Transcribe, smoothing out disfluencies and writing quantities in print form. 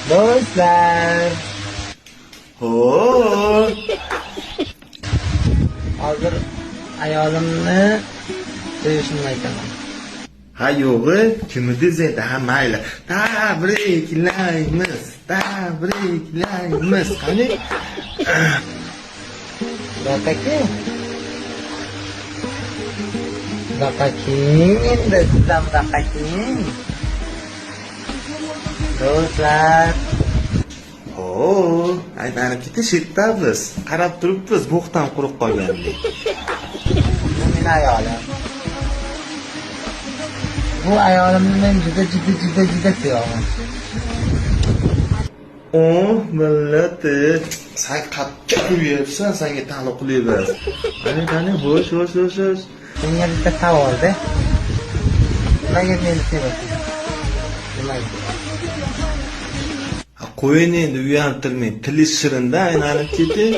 Do'stlar, Ho'p. hozir ayolimni sevishimni aytaman. Ha yo'g'i, kimidingiz endi, ha mayli. Tabriklaymiz. Qani? Daqaking endi sizdan daqaking. Do'stlar, Aylanib ketishibmiz. Qarab turibmiz, bo'xtan quruq qolgandek. bu meni ayolim. Bu ayolimni men juda sevaman. Millati, sen qattiq yuribsan, senga taniqlibiz. Qani, xo'sh. Menga bitta savol-da. Nimaga meni sevasiz? Nimaga? Qo'ying endi uyaltirmang. Tili shirinda aylanib keting.